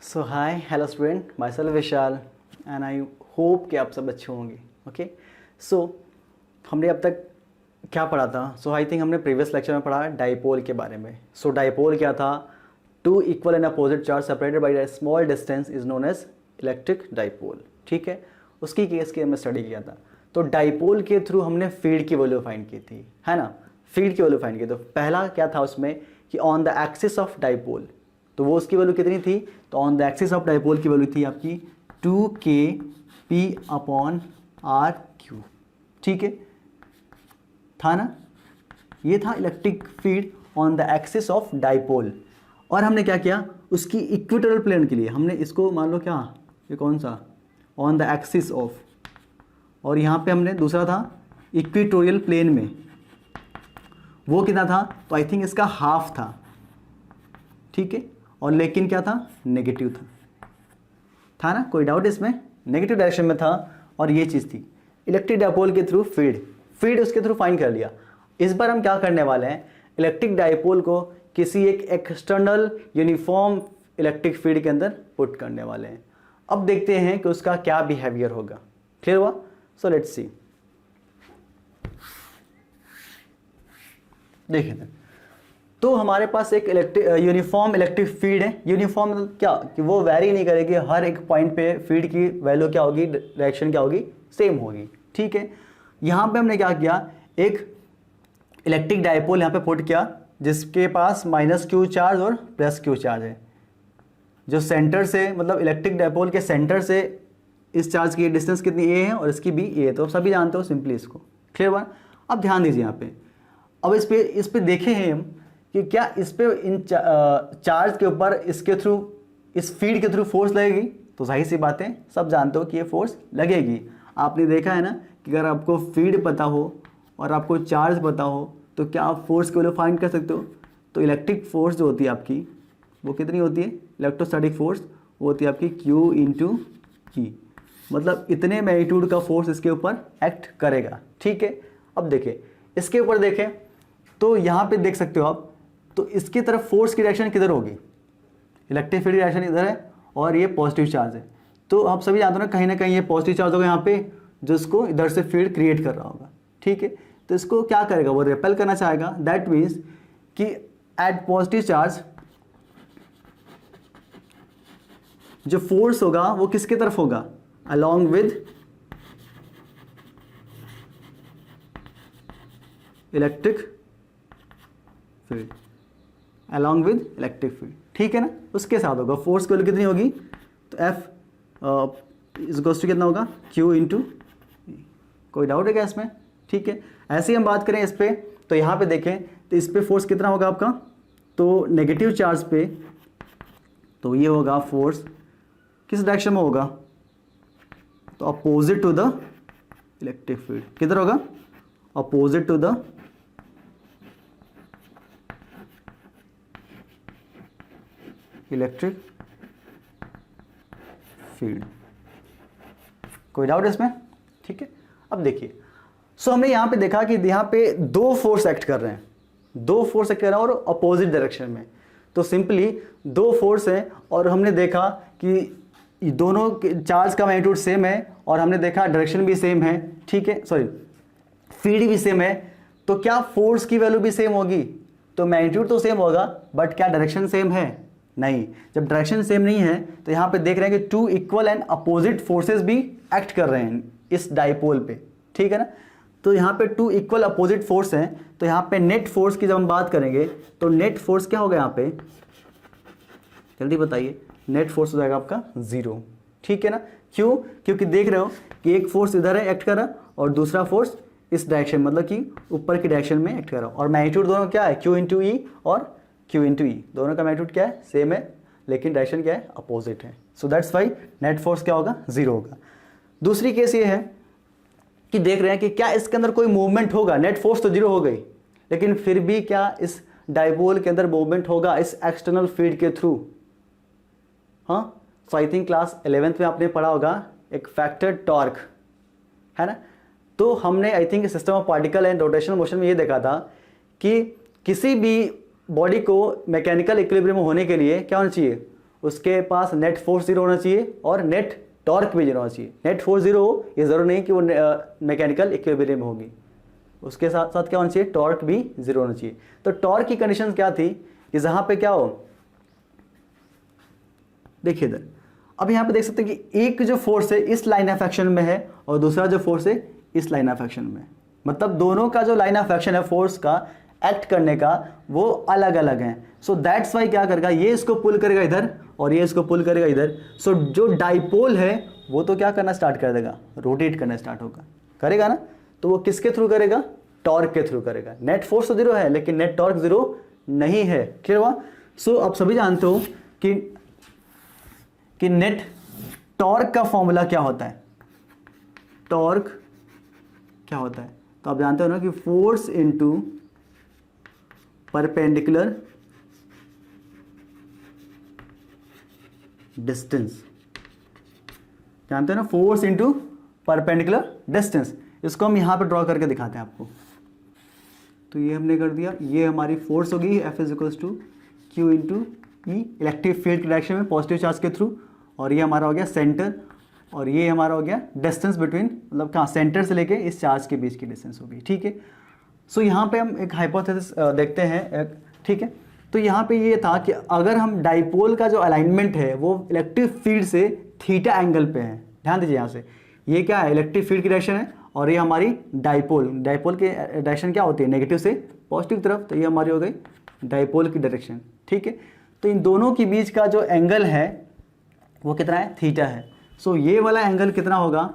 So hi hello student, my self Vishal and I hope कि आप सब अच्छे होंगे। ओके, सो हमने अब तक क्या पढ़ा था? सो आई थिंक हमने प्रीवियस लेक्चर में पढ़ा डाइपोल के बारे में। सो डाइपोल क्या था? Two equal and opposite charge separated by a small distance is known as electric dipole. ठीक है, उसकी केस की हमने स्टडी किया था। तो डाइपोल के थ्रू हमने फील्ड की वैल्यू फाइंड की थी, है ना? फील्ड की वैल्यू फाइंड की। तो पहला क्या था उसमें कि on the axis of dipole, तो वो उसकी वैल्यू कितनी थी? तो on the axis of dipole की वैल्यू थी आपकी 2kp/r³। ठीक है, था ना? ये था electric field on the axis of dipole. और हमने क्या किया उसकी इक्वेटोरियल प्लेन के लिए? हमने इसको मान लो क्या, ये कौन सा, ऑन द एक्सिस ऑफ, और यहाँ पे हमने दूसरा था इक्वेटोरियल प्लेन में, वो कितना था? तो आई थिंक इसका हाफ था। ठीक है, और लेकिन क्या था? नेगेटिव था ना? कोई डाउट इसमें? नेगेटिव डायरेक्शन में था। और ये चीज़ थी इलेक्ट्रिक डाइपोल के थ्रू फील्ड उसके थ्रू फाइंड कर लिया। इस बार हम क्या करने वाले हैं? इलेक्ट्रिक डाइपोल को किसी एक एक्सटर्नल यूनिफॉर्म इलेक्ट्रिक फील्ड के अंदर पुट करने वाले हैं। अब देखते हैं कि उसका क्या बिहेवियर होगा। क्लियर हुआ? So let's see. देखिए, तो हमारे पास एक यूनिफॉर्म इलेक्ट्रिक फील्ड है। यूनिफॉर्म मतलब क्या कि वो वैरी नहीं करेगी, हर एक पॉइंट पे फील्ड की वैल्यू क्या होगी, डायरेक्शन क्या होगी, सेम होगी। ठीक है, यहाँ पे हमने क्या किया, एक इलेक्ट्रिक डाइपोल यहाँ पे पुट किया जिसके पास -q चार्ज और +q चार्ज है। जो सेंटर से, मतलब इलेक्ट्रिक डाइपोल के सेंटर से इस चार्ज की डिस्टेंस कितनी a है और इसकी भी a है। तो सभी जानते हो सिंपली इसको। क्लियर हुआ? अब ध्यान दीजिए यहाँ पे। अब इस पे देखे हैं हम कि क्या इस पे इन चार्ज के ऊपर इसके थ्रू, इस फील्ड के थ्रू फोर्स लगेगी? तो जाहिर सी बात है, सब जानते हो कि ये फोर्स लगेगी। आपने देखा है ना कि अगर आपको फील्ड पता हो और आपको चार्ज पता हो तो क्या आप फोर्स की वैल्यू फाइंड कर सकते हो? तो इलेक्ट्रिक फोर्स जो होती है आपकी, वो कितनी होती है? इलेक्ट्रोस्टैटिक फोर्स वो होती है आपकी Q × E, मतलब इतने मैग्नीट्यूड का फोर्स इसके ऊपर एक्ट करेगा। ठीक है, अब देखें इसके ऊपर देखें तो यहाँ पे देख सकते हो आप, तो इसकी तरफ फोर्स की डायरेक्शन किधर होगी? इलेक्ट्रिक फील्ड की डायरेक्शन इधर है और ये पॉजिटिव चार्ज है। तो आप सभी जानते हो ना कहीं ये पॉजिटिव चार्ज होगा यहाँ पे, जो इसको इधर से फील्ड क्रिएट कर रहा होगा। ठीक है, तो इसको क्या करेगा? वो रिपेल करना चाहेगा। दैट मीन्स कि एट पॉजिटिव चार्ज जो फोर्स होगा वो किसकी तरफ होगा? Along with electric field, along with electric field. ठीक है ना? उसके साथ होगा। फोर्स की वैल्यू कितनी होगी? तो F इस गोस टू कितना होगा? Q × E। कोई डाउट है क्या इसमें? ठीक है, ऐसे ही हम बात करें इस पे, तो यहाँ पे देखें तो इस पे फोर्स कितना होगा आपका? तो नेगेटिव चार्ज पे, तो ये होगा फोर्स किस डायरेक्शन में होगा? तो opposite to the electric field. किधर होगा? Opposite to the electric field. कोई डाउट इसमें? ठीक है, अब देखिए, सो हमने यहां पे देखा कि यहां पे दो फोर्स एक्ट कर रहे हैं, और अपोजिट डायरेक्शन में। तो सिंपली दो फोर्स हैं और हमने देखा कि दोनों चार्ज का मैग्नीट्यूड सेम है और हमने देखा डायरेक्शन भी सेम है। ठीक है, सॉरी, फील्ड भी सेम है। तो क्या फोर्स की वैल्यू भी सेम होगी? तो मैग्नीट्यूड तो सेम होगा, बट क्या डायरेक्शन सेम है? नहीं। जब डायरेक्शन सेम नहीं है तो यहाँ पे देख रहे हैं कि two equal and opposite forces भी एक्ट कर रहे हैं इस डाइपोल पे। ठीक है ना? तो यहाँ पे टू इक्वल अपोजिट फोर्स हैं। तो यहाँ पे नेट फोर्स की जब हम बात करेंगे तो नेट फोर्स क्या होगा यहाँ पे? जल्दी बताइए। नेट फोर्स हो जाएगा आपका 0। ठीक है ना? क्यों? क्योंकि देख रहे हो कि एक फोर्स इधर है एक्ट कर रहा और दूसरा फोर्स इस डायरेक्शन, मतलब कि ऊपर की डायरेक्शन में एक्ट कर रहा, और मैग्नीट्यूड दोनों क्या है? Q × E और Q × E, दोनों का मैग्नीट्यूड क्या है? सेम है, लेकिन डायरेक्शन क्या है? अपोजिट है। सो दैट्स वाई नेट फोर्स क्या होगा? 0 होगा। दूसरी केस ये है कि देख रहे हैं कि क्या इसके अंदर कोई मूवमेंट होगा? नेट फोर्स तो 0 हो गई, लेकिन फिर भी क्या इस डाइपोल के अंदर मूवमेंट होगा इस एक्सटर्नल फील्ड के थ्रू? हाँ, सो आई थिंक क्लास 11th में आपने पढ़ा होगा एक फैक्टर टॉर्क, है ना? तो हमने I think system of particle and rotational motion में ये देखा था कि किसी भी बॉडी को मैकेनिकल इक्विलिब्रियम होने के लिए क्या होना चाहिए? उसके पास नेट फोर्स 0 होना चाहिए और नेट टॉर्क भी 0 होना चाहिए। नेट फोर्स 0 हो ये ज़रूर नहीं कि वो मैकेनिकल इक्विलिब्रियम में होगी, उसके साथ साथ क्या होना चाहिए, टॉर्क भी 0 होना चाहिए। तो टॉर्क की कंडीशन क्या थी कि जहाँ पे क्या हो, देखिए इधर, अब यहाँ पे देख सकते हैं कि एक जो फोर्स है इस लाइन ऑफ एक्शन में है और दूसरा जो फोर्स है इस लाइन ऑफ एक्शन में, मतलब दोनों का जो लाइन ऑफ एक्शन है फोर्स का एक्ट करने का वो अलग अलग है। सो दैट्स वाई क्या करेगा, ये इसको पुल करेगा इधर और ये इसको पुल करेगा इधर। सो जो डाइपोल है वो तो क्या करना स्टार्ट कर देगा, रोटेट करना स्टार्ट होगा, करेगा ना। तो वो किसके थ्रू करेगा, टॉर्क के थ्रू करेगा। नेट फोर्स तो 0 है लेकिन नेट टॉर्क 0 नहीं है, क्लियर हुआ। सो आप सभी जानते हो कि नेट टॉर्क का फॉर्मूला क्या होता है, टॉर्क क्या होता है, तो आप जानते हो ना कि फोर्स इनटू परपेंडिकुलर डिस्टेंस, जानते हो ना, फोर्स इनटू परपेंडिकुलर डिस्टेंस। इसको हम यहां पे ड्रॉ करके दिखाते हैं आपको। तो ये हमने कर दिया, ये हमारी फोर्स होगी F is equals to Q into E, electric field के डायरेक्शन में पॉजिटिव चार्ज के थ्रू, और ये हमारा हो गया सेंटर, और ये हमारा हो गया डिस्टेंस बिटवीन, मतलब कहाँ, सेंटर से लेके इस चार्ज के बीच की डिस्टेंस होगी, ठीक है। सो यहाँ पे हम एक हाइपोथेसिस देखते हैं, ठीक है। तो यहाँ पे ये था कि अगर हम डाइपोल का जो अलाइनमेंट है वो इलेक्ट्रिक फील्ड से थीटा एंगल पे है, ध्यान दीजिए यहाँ से, ये क्या है, इलेक्ट्रिक फील्ड की डायरेक्शन है और ये हमारी डाइपोल, डाइपोल की डायरेक्शन क्या होती है, नेगेटिव से पॉजिटिव तरफ, तो ये हमारी हो गई डाइपोल की डायरेक्शन, ठीक है। तो इन दोनों के बीच का जो एंगल है वो कितना है, थीटा है। सो ये वाला एंगल कितना होगा,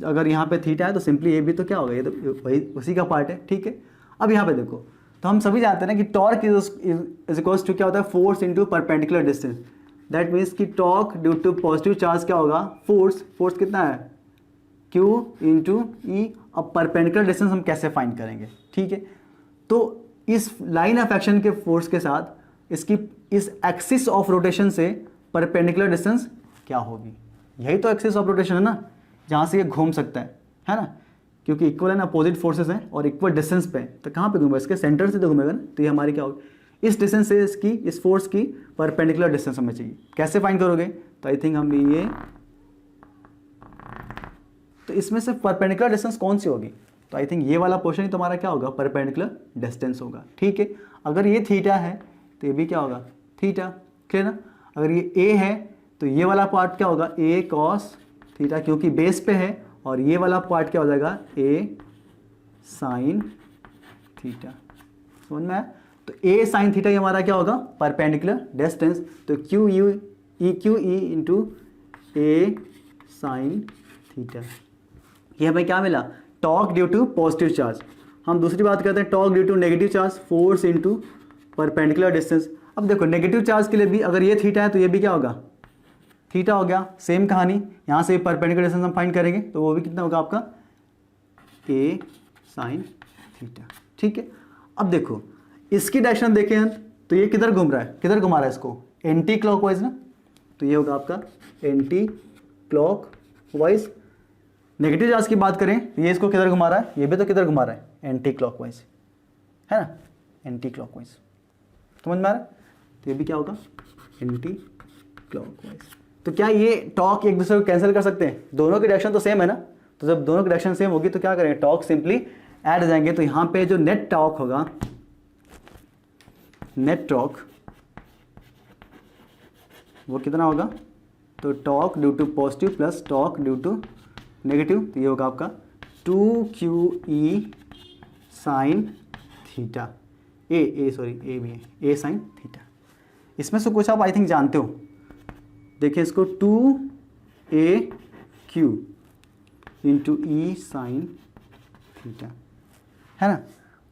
अगर यहाँ पे थीटा है तो सिंपली ये भी तो क्या होगा, ये तो वही उसी का पार्ट है, ठीक है। अब यहाँ पे देखो, तो हम सभी जानते हैं ना कि टॉर्क इज इक्वल्स टू क्या होता है, force into perpendicular distance. That means कि torque due to positive charge क्या होगा, फोर्स कितना है, Q इंटू ई। अब परपेंडिकुलर डिस्टेंस हम कैसे फाइंड करेंगे, ठीक है। तो इस लाइन ऑफ एक्शन के फोर्स के साथ इसकी इस एक्सिस ऑफ रोटेशन से परपेंडिकुलर डिस्टेंस क्या होगी, यही तो एक्सिस ऑफ रोटेशन है ना, जहाँ से ये घूम सकता है ना, क्योंकि इक्वल एंड अपोजिट फोर्सेस हैं और इक्वल डिस्टेंस पे, तो कहाँ पे घूमेगा, इसके सेंटर से तो घूमेगा ना। तो ये हमारी क्या होगी, इस डिस्टेंस से इसकी, इस फोर्स की परपेंडिकुलर डिस्टेंस हमें चाहिए। कैसे फाइंड करोगे, तो आई थिंक हम ये, तो इसमें से परपेंडिकुलर डिस्टेंस कौन सी होगी, तो आई थिंक ये वाला पोर्शन ही तुम्हारा क्या होगा, परपेंडिकुलर डिस्टेंस होगा, ठीक है। अगर ये थीटा है तो ये भी क्या होगा, थीटा, क्लियर ना। अगर ये ए है तो ये वाला पार्ट क्या होगा, ए कॉस थीटा, क्योंकि बेस पे है, और ये वाला पार्ट क्या हो जाएगा, ए साइन थीटा, समझ में आया। तो ए साइन थीटा ये हमारा क्या होगा, परपेंडिकुलर डिस्टेंस। तो q E into a sine theta, ये हमें क्या मिला, torque due to positive charge. हम दूसरी बात करते हैं, torque due to negative charge, force into perpendicular distance. अब देखो नेगेटिव चार्ज के लिए भी अगर ये थीटा है तो ये भी क्या होगा, थीटा हो गया। सेम कहानी, यहाँ से परपेंडिकुलर डिस्टेंस हम फाइंड करेंगे तो वो भी कितना होगा आपका, ए साइन थीटा, ठीक है। अब देखो इसकी डायरेक्शन देखें तो ये किधर घूम रहा है, किधर घुमा रहा है इसको, एंटी क्लॉकवाइज ना, तो ये होगा आपका एंटी क्लॉकवाइज। नेगेटिव चार्ज की बात करें तो ये इसको किधर घुमा रहा है, ये भी तो किधर घुमा रहा है, एंटी क्लॉकवाइज, है ना, एंटी क्लॉकवाइज, समझ में आ रहा है। तो ये भी क्या होगा, एंटी क्लॉकवाइज। तो क्या ये टॉर्क एक दूसरे को कैंसिल कर सकते हैं, दोनों की डायरेक्शन तो सेम है ना। तो जब दोनों की डायरेक्शन सेम होगी तो क्या करेंगे, टॉर्क सिंपली ऐड हो जाएंगे। तो यहाँ पे जो नेट टॉर्क होगा, नेट टॉर्क वो कितना होगा, तो torque due to positive plus torque due to negative, तो ये होगा आपका 2QE साइन थीटा, ए भी है, ए साइन थीटा। इसमें से कुछ आप आई थिंक जानते हो, देखिए इसको 2AQ इंटू ई साइन थीटा, है ना।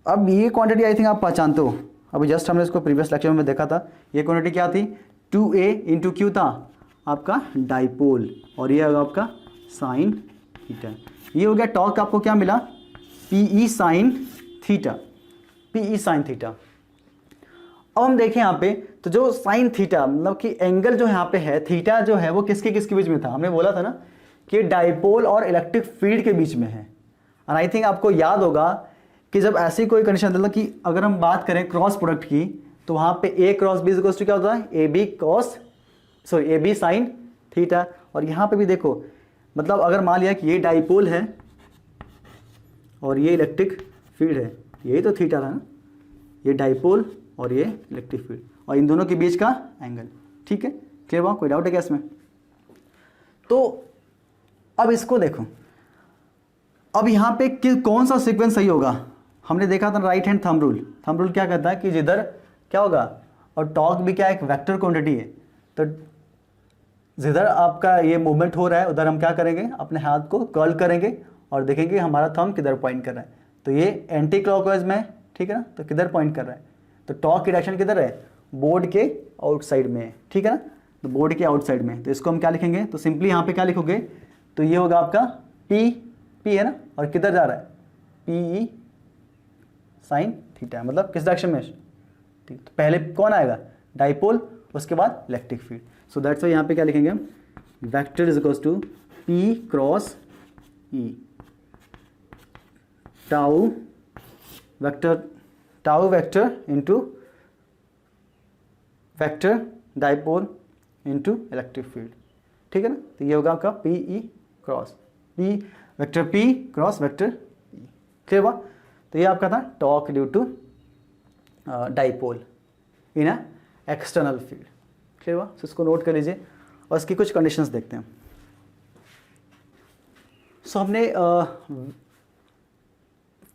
अब ये क्वांटिटी आई थिंक आप पहचानते हो, अभी जस्ट हमने इसको प्रीवियस लेक्चर में देखा था। ये क्वांटिटी क्या थी, 2A इंटू क्यू था आपका डाइपोल, और ये होगा आपका साइन थीटा। ये हो गया टॉर्क, आपको क्या मिला, PE sine theta, PE sine theta. अब हम देखें यहाँ पे, तो जो साइन थीटा मतलब कि एंगल जो यहाँ पे है, थीटा जो है वो किसके किसके बीच में था, हमने बोला था ना कि डाइपोल और इलेक्ट्रिक फील्ड के बीच में है। और आई थिंक आपको याद होगा कि जब ऐसी कोई कंडीशन मतलब कि अगर हम बात करें क्रॉस प्रोडक्ट की, तो वहाँ पे A cross B equals to क्या होता है, AB cross so a b sine theta. और यहाँ पे भी देखो, मतलब अगर मान लिया कि ये डाइपोल है और ये इलेक्ट्रिक फील्ड है, यही तो थीटा था ना, ये डाइपोल और ये इलेक्ट्रिक फील्ड, और इन दोनों के बीच का एंगल। ठीक है, क्लियर हुआ? कोई डाउट है क्या इसमें? तो अब इसको देखो, अब यहाँ पे कौन सा सीक्वेंस सही होगा? हमने देखा था right hand thumb rule. Thumb rule क्या कहता है कि जिधर क्या होगा, और टॉर्क भी क्या एक वेक्टर क्वांटिटी है, तो जिधर आपका ये मूवमेंट हो रहा है उधर हम क्या करेंगे, अपने हाथ को कर्ल करेंगे और देखेंगे हमारा थंब किधर पॉइंट कर रहा है। तो ये एंटी क्लॉकवाइज में है, ठीक है ना, तो किधर पॉइंट कर रहा है, तो टॉर्क की डायरेक्शन किधर है, बोर्ड के आउटसाइड में है, ठीक है ना, तो बोर्ड के आउटसाइड में। तो इसको हम क्या लिखेंगे, तो सिंपली यहाँ पे क्या लिखोगे, तो ये होगा आपका पी, पी है ना, और किधर जा रहा है, पी ई साइन थीटा, मतलब किस डायरेक्शन में, ठीक। तो पहले कौन आएगा, डाइपोल, उसके बाद electric field. So that's why यहाँ पे क्या लिखेंगे हम, vector is equals to p cross E, tau vector into vector dipole into electric field, ठीक है ना। तो ये होगा आपका p E cross p, vector p cross vector E, clear हुआ? तो ये आपका था torque due to dipole in a external field, clear हुआ? तो इसको नोट कर लीजिए और इसकी कुछ कंडीशंस देखते हैं। सो हमने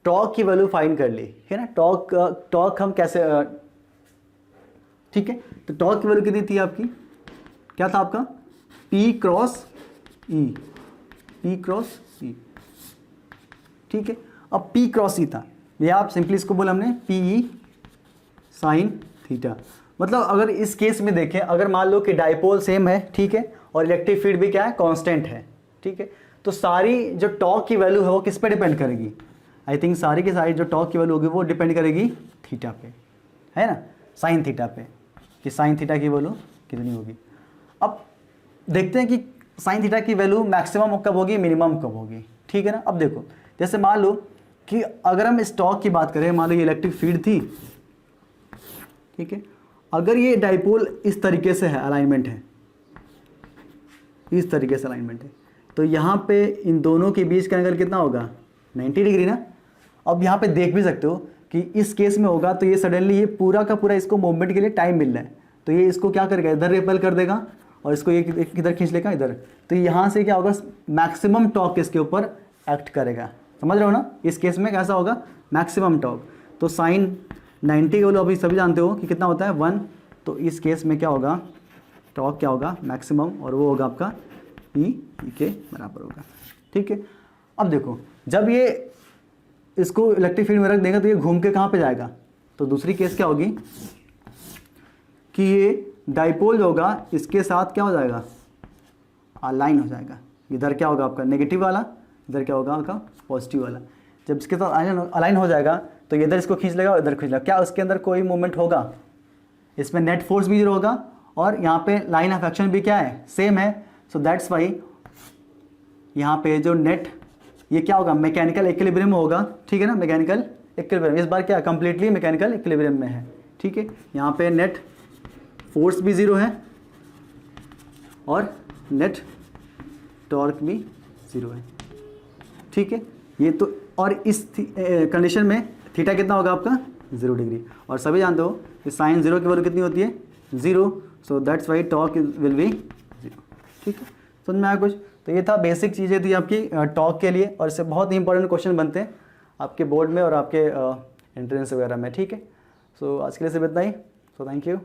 टॉर्क की वैल्यू फाइंड कर ली है ना। टॉर्क हम कैसे ठीक है, तो टॉर्क की वैल्यू कितनी थी आपकी, क्या था आपका, P क्रॉस ई, P क्रॉस ई, ठीक है। अब P क्रॉस ई था, ये आप सिंपली इसको बोला हमने पी ई साइन थीटा। मतलब अगर इस केस में देखें, अगर मान लो कि डाइपोल सेम है, ठीक है, और इलेक्ट्रिक फील्ड भी क्या है, कांस्टेंट है, ठीक है, तो सारी जो टॉर्क की वैल्यू है वो किस पे डिपेंड करेगी, आई थिंक सारी की सारी जो टॉर्क की वैल्यू होगी वो डिपेंड करेगी थीटा पे, है ना, साइन थीटा पे, कि साइन थीटा की वैल्यू कितनी होगी। अब देखते हैं कि साइन थीटा की वैल्यू मैक्सिमम कब होगी, मिनिमम कब होगी, ठीक है ना। अब देखो, जैसे मान लो कि अगर हम इस टॉर्क की बात करें, मान लो ये इलेक्ट्रिक फील्ड थी, ठीक है, अगर ये डाइपोल इस तरीके से है, अलाइनमेंट है, इस तरीके से अलाइनमेंट है, तो यहाँ पे इन दोनों के बीच का एंगल कितना होगा, 90 डिग्री ना। अब यहाँ पे देख भी सकते हो कि इस केस में होगा तो ये सडनली ये पूरा का पूरा इसको मूवमेंट के लिए टाइम मिल रहा है, तो ये इसको क्या करेगा, इधर रिपेल कर देगा और इसको ये किधर खींच लेगा, इधर। तो यहाँ से क्या होगा, मैक्सिमम टॉर्क इसके ऊपर एक्ट करेगा, समझ रहे हो ना। इस केस में कैसा होगा, मैक्सिमम टॉर्क। तो साइन 90 का वैल्यू अभी सभी जानते हो कि कितना होता है, 1। तो इस केस में क्या होगा, टॉर्क क्या होगा, मैक्सिमम, और वो होगा आपका ई के बराबर होगा, ठीक है। अब देखो, जब ये इसको इलेक्ट्रिक फील्ड में रख देगा तो ये घूम के कहाँ पे जाएगा, तो दूसरी केस क्या होगी कि ये डाइपोल जो होगा इसके साथ क्या हो जाएगा, अलाइन हो जाएगा। इधर क्या होगा आपका नेगेटिव वाला, इधर क्या होगा आपका पॉजिटिव वाला। जब इसके साथ अलाइन हो जाएगा तो इधर इसको खींच लेगा, इधर खींच लेगा, क्या उसके अंदर कोई मूवमेंट होगा, इसमें नेट फोर्स भी जीरो होगा और यहाँ पे लाइन ऑफ एक्शन भी क्या है, सेम है। सो दैट्स वाई यहाँ पे जो नेट, ये क्या होगा, मैकेनिकल इक्विलिब्रियम में होगा, ठीक है ना, मैकेनिकल इक्विलिब्रियम। इस बार क्या कंप्लीटली मैकेनिकल इक्विलिब्रियम में है, ठीक है। यहाँ पे नेट फोर्स भी ज़ीरो है और नेट टॉर्क भी ज़ीरो है, ठीक है। ये तो, और इस कंडीशन में थीटा कितना होगा आपका, 0 डिग्री, और सभी जानते हो कि साइन 0 की वैल्यू कितनी होती है, 0। सो that's Y torque will be 0, ठीक है। समझ में आया कुछ? तो ये था बेसिक चीज़ें थी आपकी टॉर्क के लिए, और इससे बहुत ही इंपॉर्टेंट क्वेश्चन बनते हैं आपके बोर्ड में और आपके एंट्रेंस वगैरह में, ठीक है। सो आज के लिए सिर्फ इतना ही। So thank you.